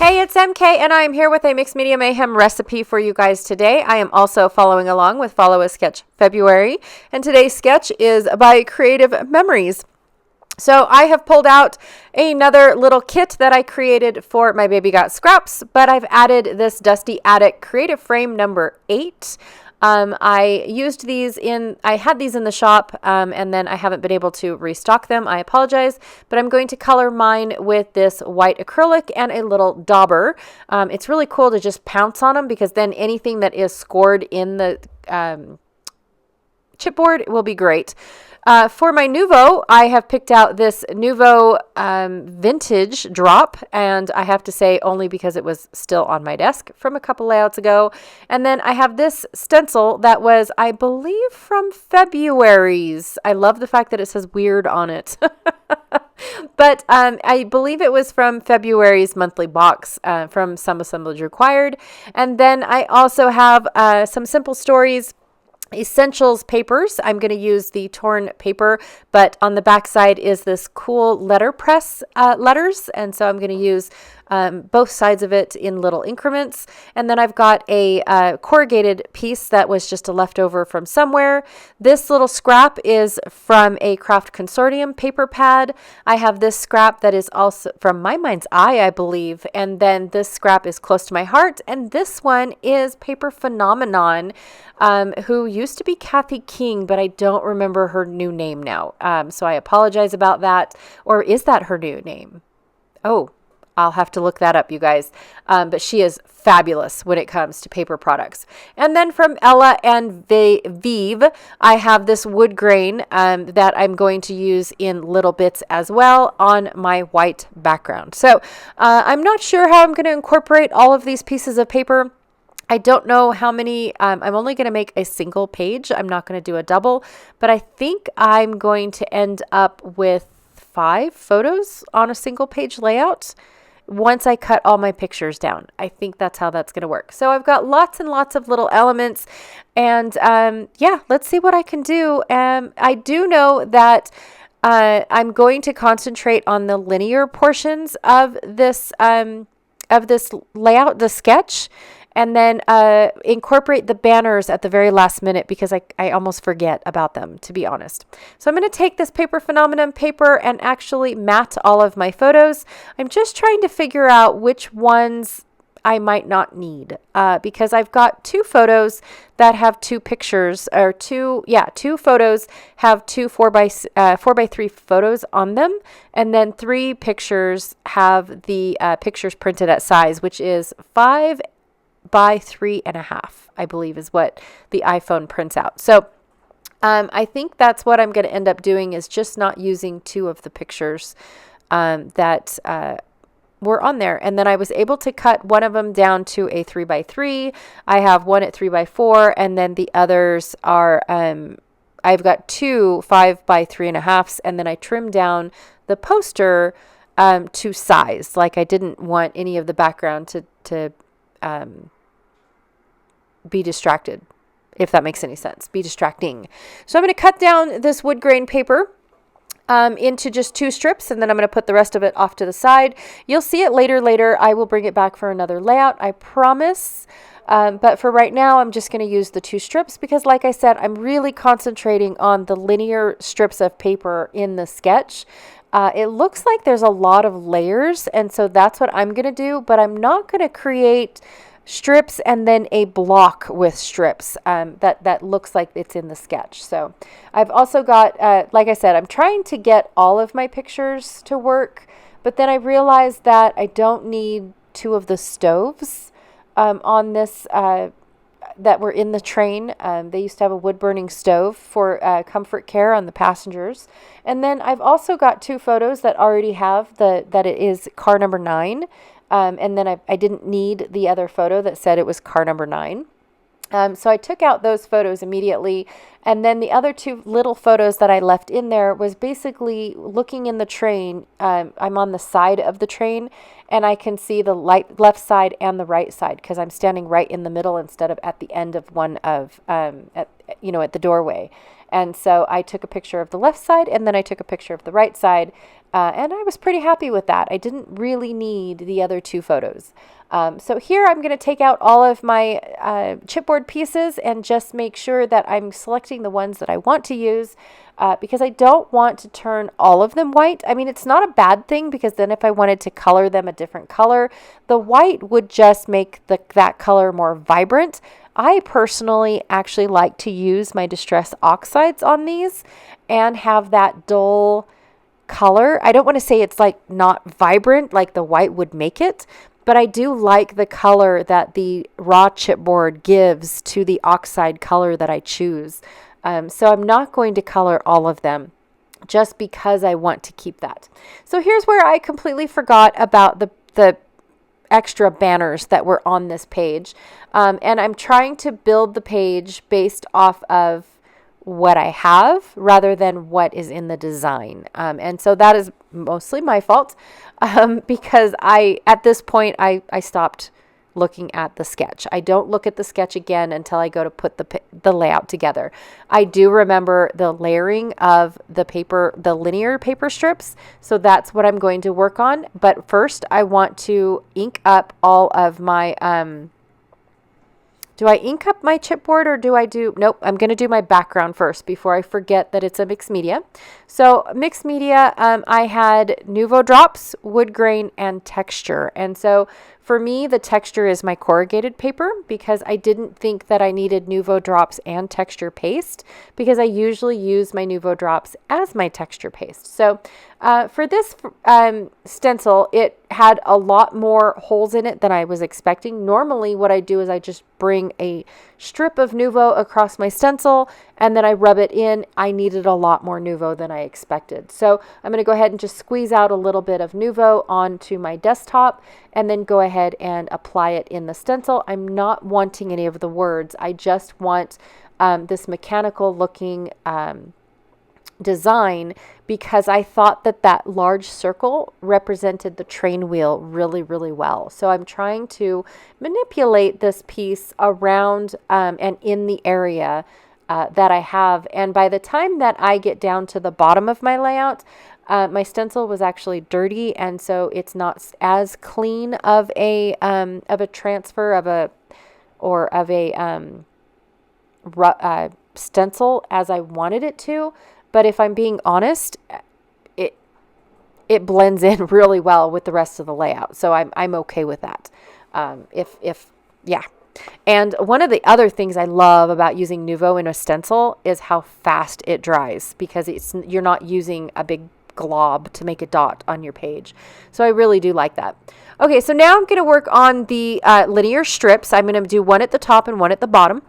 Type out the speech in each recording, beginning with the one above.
Hey, it's MK, and I am here with a Mixed Media Mayhem recipe for you guys today. I am also following along with Follow a Sketch February, and today's sketch is by Creative Memories. So I have pulled out another little kit that I created for My Baby Got Scraps, but I've added this Dusty Attic Creative Frame number 8. I had these in the shop, and then I haven't been able to restock them. I apologize, but I'm going to color mine with this white acrylic and a little dauber. It's really cool to just pounce on them because then anything that is scored in the chipboard will be great. For my Nuvo, I have picked out this Nuvo vintage drop, and I have to say only because it was still on my desk from a couple layouts ago. And then I have this stencil that was, I believe, from February's. I love the fact that it says weird on it. But I believe it was from February's monthly box from Some Assemblage Required. And then I also have some Simple Stories Essentials papers. I'm going to use the torn paper, but on the back side is this cool letterpress letters, and so I'm going to use both sides of it in little increments. And then I've got a corrugated piece that was just a leftover from somewhere. This little scrap is from a Craft Consortium paper pad. I have this scrap that is also from My Mind's Eye, I believe, and then this scrap is close to my heart, and this one is Paper Phenomenon, who used to be Kathy King, but I don't remember her new name now. So I apologize about that. Or is that her new name? Oh, I'll have to look that up, you guys. But she is fabulous when it comes to paper products. And then from Ella and Vive, I have this wood grain that I'm going to use in little bits as well on my white background. So I'm not sure how I'm going to incorporate all of these pieces of paper. I don't know how many. I'm only going to make a single page. I'm not going to do a double, but I think I'm going to end up with 5 photos on a single page layout once I cut all my pictures down. I think that's how that's going to work. So I've got lots and lots of little elements, and yeah, let's see what I can do. I do know that I'm going to concentrate on the linear portions of this layout, the sketch, and then incorporate the banners at the very last minute because I almost forget about them, to be honest. So I'm going to take this Paper Phenomenon paper and actually mat all of my photos. I'm just trying to figure out which ones I might not need because I've got 2 photos that have 2 pictures, or 2 photos have 2 4 by 3 photos on them, and then 3 pictures have the pictures printed at size, which is 5 by 3.5, I believe is what the iPhone prints out. So I think that's what I'm going to end up doing, is just not using 2 of the pictures that were on there. And then I was able to cut one of them down to a 3 by 3. I have one at 3 by 4, and then the others are I've got 2 5 by 3.5s, and then I trimmed down the poster to size. Like, I didn't want any of the background to be distracted, if that makes any sense. Be distracting. So I'm going to cut down this wood grain paper into just 2 strips, and then I'm going to put the rest of it off to the side. You'll see it later. I will bring it back for another layout, I promise. But for right now, I'm just going to use the 2 strips because, like I said, I'm really concentrating on the linear strips of paper in the sketch. It looks like there's a lot of layers, and so that's what I'm going to do, but I'm not going to create strips and then a block with strips that looks like it's in the sketch. So I've also got, like I said, I'm trying to get all of my pictures to work, but then I realized that I don't need 2 of the stoves on this that were in the train. They used to have a wood-burning stove for comfort care on the passengers. And then I've also got 2 photos that already have that it is car number 9. And then I didn't need the other photo that said it was car number 9. So I took out those photos immediately. And then the other 2 little photos that I left in there was basically looking in the train. I'm on the side of the train, and I can see the left side and the right side because I'm standing right in the middle instead of at the end of one of, at the doorway. And so I took a picture of the left side and then I took a picture of the right side. And I was pretty happy with that. I didn't really need the other two photos. So here I'm going to take out all of my chipboard pieces and just make sure that I'm selecting the ones that I want to use because I don't want to turn all of them white. I mean, it's not a bad thing because then if I wanted to color them a different color, the white would just make that color more vibrant. I personally actually like to use my Distress Oxides on these and have that dull color. I don't want to say it's like not vibrant like the white would make it, but I do like the color that the raw chipboard gives to the oxide color that I choose. So I'm not going to color all of them just because I want to keep that. So here's where I completely forgot about the extra banners that were on this page. And I'm trying to build the page based off of what I have rather than what is in the design. And so that is mostly my fault because at this point, I stopped looking at the sketch. I don't look at the sketch again until I go to put the layout together. I do remember the layering of the paper, the linear paper strips. So that's what I'm going to work on. But first I want to ink up all of my, do I ink up my chipboard or nope, I'm going to do my background first before I forget that it's a mixed media. So mixed media, I had Nuvo drops, wood grain, and texture. And so for me, the texture is my corrugated paper because I didn't think that I needed Nuvo drops and texture paste because I usually use my Nuvo drops as my texture paste. So for this stencil, it had a lot more holes in it than I was expecting. Normally what I do is I just bring a strip of Nuvo across my stencil and then I rub it in. I needed a lot more Nuvo than I expected. So I'm going to go ahead and just squeeze out a little bit of Nuvo onto my desktop and then go ahead and apply it in the stencil. I'm not wanting any of the words. I just want this mechanical looking design because I thought that large circle represented the train wheel really, really well. So I'm trying to manipulate this piece around and in the area that I have. And by the time that I get down to the bottom of my layout, my stencil was actually dirty, and so it's not as clean of a transfer of a stencil as I wanted it to. But if I'm being honest, it blends in really well with the rest of the layout. So I'm okay with that. Yeah. And one of the other things I love about using Nuvo in a stencil is how fast it dries because you're not using a big glob to make a dot on your page. So I really do like that. Okay, so now I'm going to work on the linear strips. I'm going to do one at the top and one at the bottom.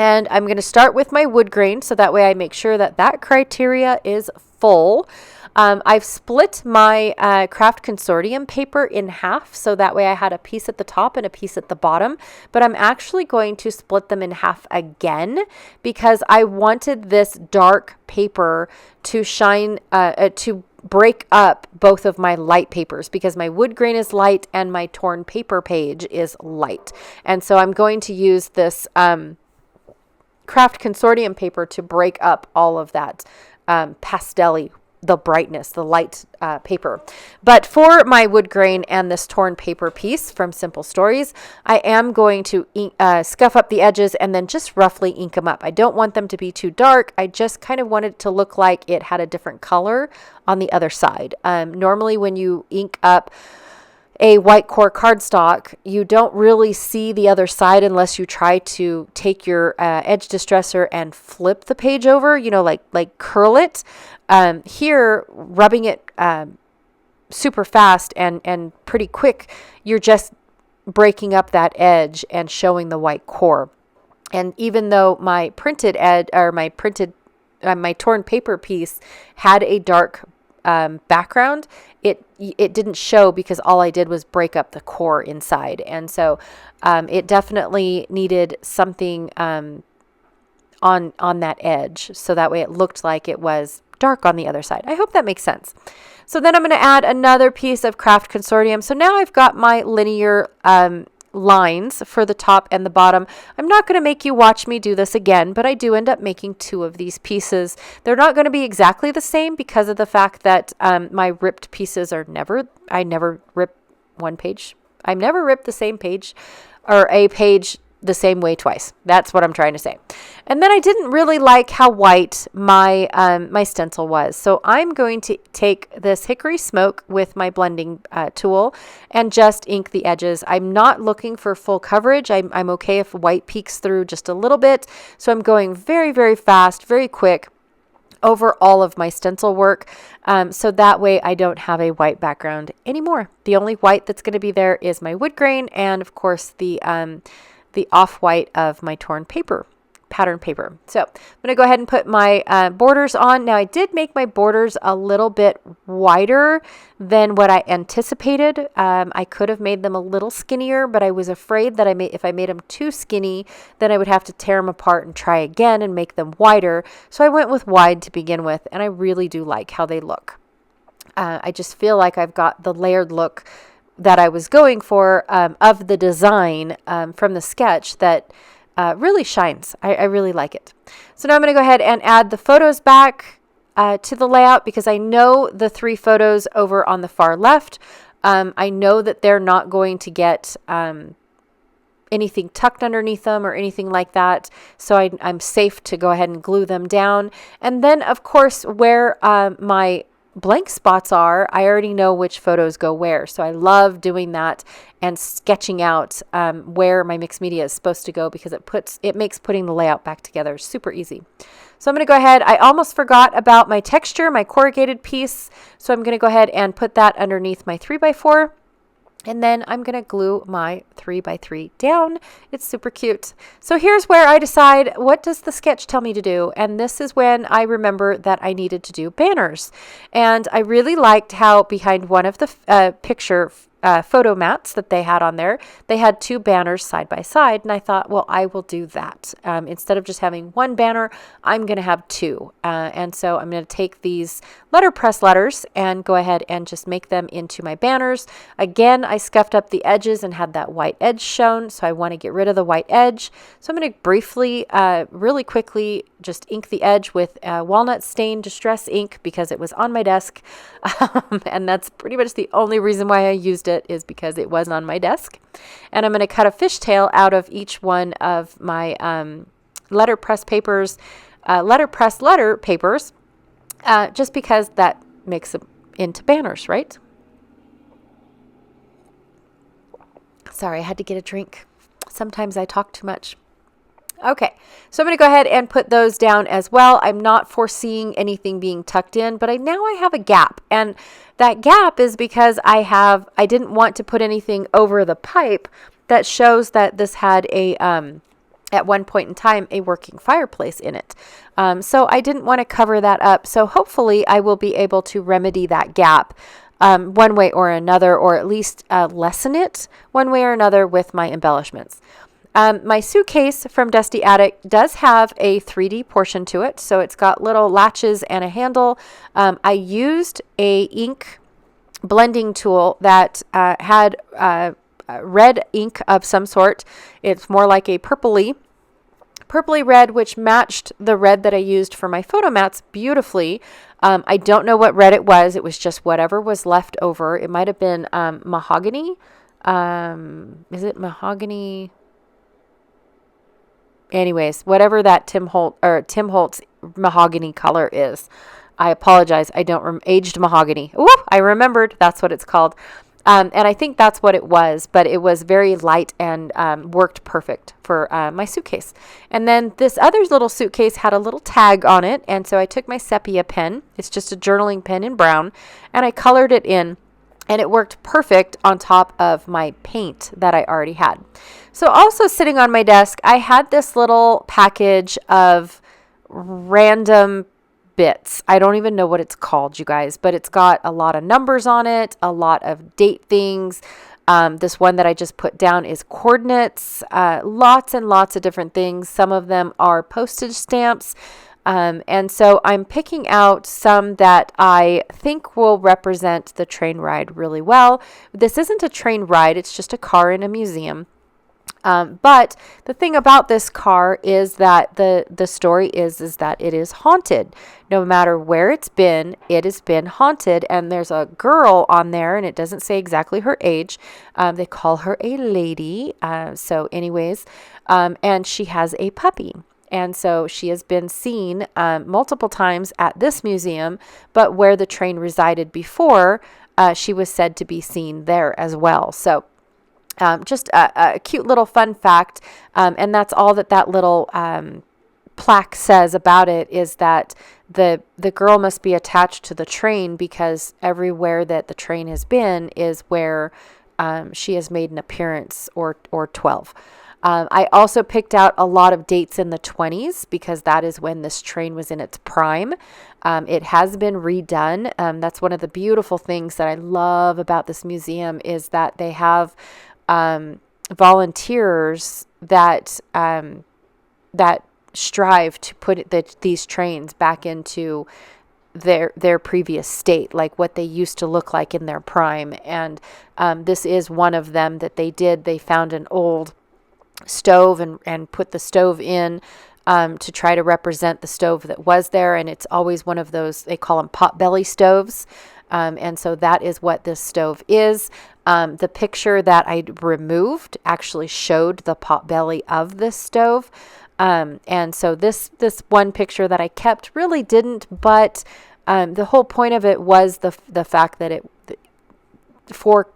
And I'm going to start with my wood grain so that way I make sure that criteria is full. I've split my Craft Consortium paper in half so that way I had a piece at the top and a piece at the bottom, but I'm actually going to split them in half again because I wanted this dark paper to shine, to break up both of my light papers because my wood grain is light and my torn paper page is light. And so I'm going to use this Craft Consortium paper to break up all of that pastel-y, the brightness, the light paper. But for my wood grain and this torn paper piece from Simple Stories, I am going to scuff up the edges and then just roughly ink them up. I don't want them to be too dark. I just kind of want it to look like it had a different color on the other side. Normally when you ink up a white core cardstock, you don't really see the other side unless you try to take your edge distressor and flip the page over, like curl it. Here, rubbing it super fast and pretty quick, you're just breaking up that edge and showing the white core. And even though my printed edge or my torn paper piece had a dark background, it didn't show because all I did was break up the core inside. And so it definitely needed something on that edge so that way it looked like it was dark on the other side. I hope that makes sense. So then I'm going to add another piece of Craft Consortium. So now I've got my linear lines for the top and the bottom. I'm not going to make you watch me do this again, but I do end up making 2 of these pieces. They're not going to be exactly the same because of the fact that my ripped pieces are I never rip one page. I never rip the same page or a page the same way twice. That's what I'm trying to say. And then I didn't really like how white my my stencil was. So I'm going to take this Hickory Smoke with my blending tool and just ink the edges. I'm not looking for full coverage. I'm okay if white peeks through just a little bit. So I'm going very, very fast, very quick over all of my stencil work. So that way I don't have a white background anymore. The only white that's going to be there is my wood grain and of course the off-white of my torn paper, pattern paper. So I'm going to go ahead and put my borders on. Now I did make my borders a little bit wider than what I anticipated. I could have made them a little skinnier, but I was afraid that if I made them too skinny, then I would have to tear them apart and try again and make them wider. So I went with wide to begin with, and I really do like how they look. I just feel like I've got the layered look that I was going for of the design from the sketch that really shines. I really like it. So now I'm going to go ahead and add the photos back to the layout because I know the 3 photos over on the far left. I know that they're not going to get anything tucked underneath them or anything like that. So I'm safe to go ahead and glue them down. And then, of course, where my blank spots are, I already know which photos go where. So I love doing that and sketching out where my mixed media is supposed to go because it makes putting the layout back together super easy. So I'm going to go ahead. I almost forgot about my texture, my corrugated piece. So I'm going to go ahead and put that underneath my 3x4. And then I'm going to glue my 3x3 down. It's super cute. So here's where I decide, what does the sketch tell me to do? And this is when I remember that I needed to do banners. And I really liked how behind one of the picture photo mats that they had on there, they had 2 banners side by side. And I thought, well, I will do that. Instead of just having 1 banner, I'm going to have 2. And so I'm going to take these letterpress letters and go ahead and just make them into my banners. Again, I scuffed up the edges and had that white edge shown. So I want to get rid of the white edge. So I'm going to briefly, really quickly, just ink the edge with walnut stain distress ink because it was on my desk. And that's pretty much the only reason why I used it, is because it was on my desk. And I'm going to cut a fishtail out of each one of my letterpress letter papers, just because that makes them into banners, right? Sorry, I had to get a drink. Sometimes I talk too much. Okay, so I'm going to go ahead and put those down as well. I'm not foreseeing anything being tucked in, but now I have a gap. And that gap is because I didn't want to put anything over the pipe that shows that this had at one point in time, a working fireplace in it. So I didn't want to cover that up. So hopefully I will be able to remedy that gap one way or another, or at least lessen it one way or another with my embellishments. My suitcase from Dusty Attic does have a 3D portion to it, so it's got little latches and a handle. I used a ink blending tool that had red ink of some sort. It's more like a purpley red, which matched the red that I used for my photo mats beautifully. I don't know what red it was. It was just whatever was left over. It might have been mahogany. Is it mahogany? Anyways, whatever that Tim Holtz mahogany color is. I apologize. I don't aged mahogany. Ooh, I remembered. That's what it's called. And I think that's what it was, but it was very light and worked perfect for my suitcase. And then this other little suitcase had a little tag on it. And so I took my sepia pen. It's just a journaling pen in brown, and I colored it in. And it worked perfect on top of my paint that I already had. So also sitting on my desk, I had this little package of random bits. I don't even know what it's called, you guys, but it's got a lot of numbers on it, a lot of date things. This one that I just put down is coordinates, lots and lots of different things. Some of them are postage stamps. And so I'm picking out some that I think will represent the train ride really well. This isn't a train ride. It's just a car in a museum. But the thing about this car is that the story is that it is haunted. No matter where it's been, it has been haunted. And there's a girl on there, and it doesn't say exactly her age. They call her a lady. So anyways, and she has a puppy. And so she has been seen multiple times at this museum, but where the train resided before, she was said to be seen there as well. So just a cute little fun fact. And that's all that little plaque says about it, is that the girl must be attached to the train, because everywhere that the train has been is where she has made an appearance, or 12. I also picked out a lot of dates in the 20s, because that is when this train was in its prime. It has been redone. That's one of the beautiful things that I love about this museum, is that they have volunteers that strive to put these trains back into their previous state, like what they used to look like in their prime. And this is one of them that they did. They found an old stove and put the stove in to try to represent the stove that was there. And it's always one of those, they call them potbelly stoves. And so that is what this stove is. The picture that I removed actually showed the potbelly of this stove. And so this one picture that I kept really didn't, but the whole point of it was the fact that for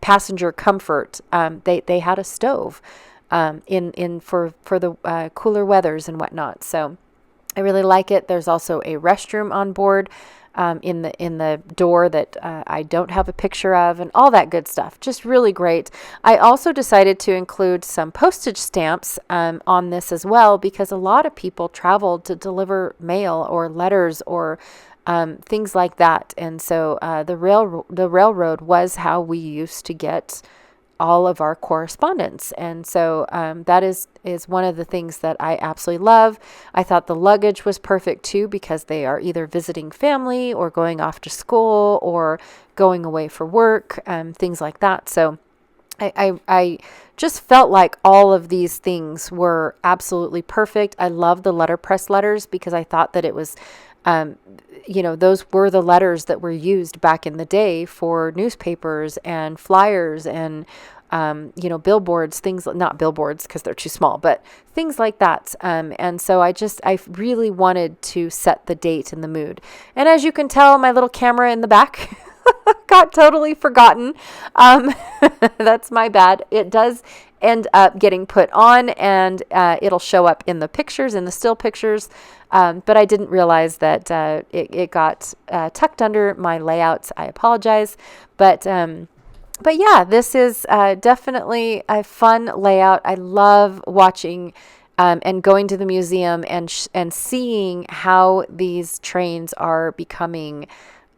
passenger comfort, they had a stove for the cooler weathers and whatnot. So I really like it. There's also a restroom on board. In the door that I don't have a picture of, and all that good stuff. Just really great. I also decided to include some postage stamps on this as well, because a lot of people traveled to deliver mail or letters or things like that. And so the railroad was how we used to get all of our correspondence. And so that is one of the things that I absolutely love. I thought the luggage was perfect too, because they are either visiting family or going off to school or going away for work, things like that. So I just felt like all of these things were absolutely perfect. I love the letterpress letters, because I thought that it was those were the letters that were used back in the day for newspapers and flyers and, billboards, not billboards because they're too small, but things like that. And so I really wanted to set the date and the mood. And as you can tell, my little camera in the back got totally forgotten. That's my bad. It does end up getting put on, and it'll show up in the pictures, in the still pictures. But I didn't realize that it got tucked under my layouts. I apologize. But yeah, this is definitely a fun layout. I love watching and going to the museum and seeing how these trains are becoming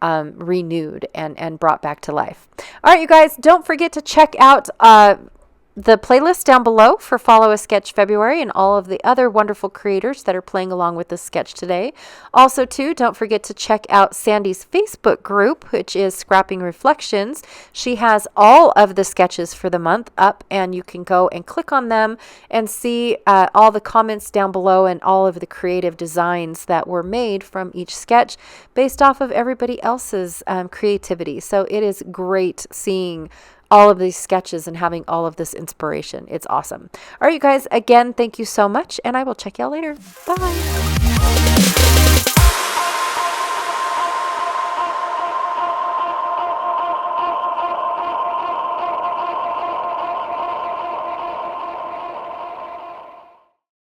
renewed and brought back to life. All right, you guys, don't forget to check out the playlist down below for Follow a Sketch February and all of the other wonderful creators that are playing along with this sketch today. Also, too, don't forget to check out Sandy's Facebook group, which is Scrapping Reflections. She has all of the sketches for the month up, and you can go and click on them and see all the comments down below and all of the creative designs that were made from each sketch based off of everybody else's creativity. So it is great seeing all of these sketches and having all of this inspiration. It's awesome. All right, you guys, again, thank you so much, and I will check y'all later. Bye.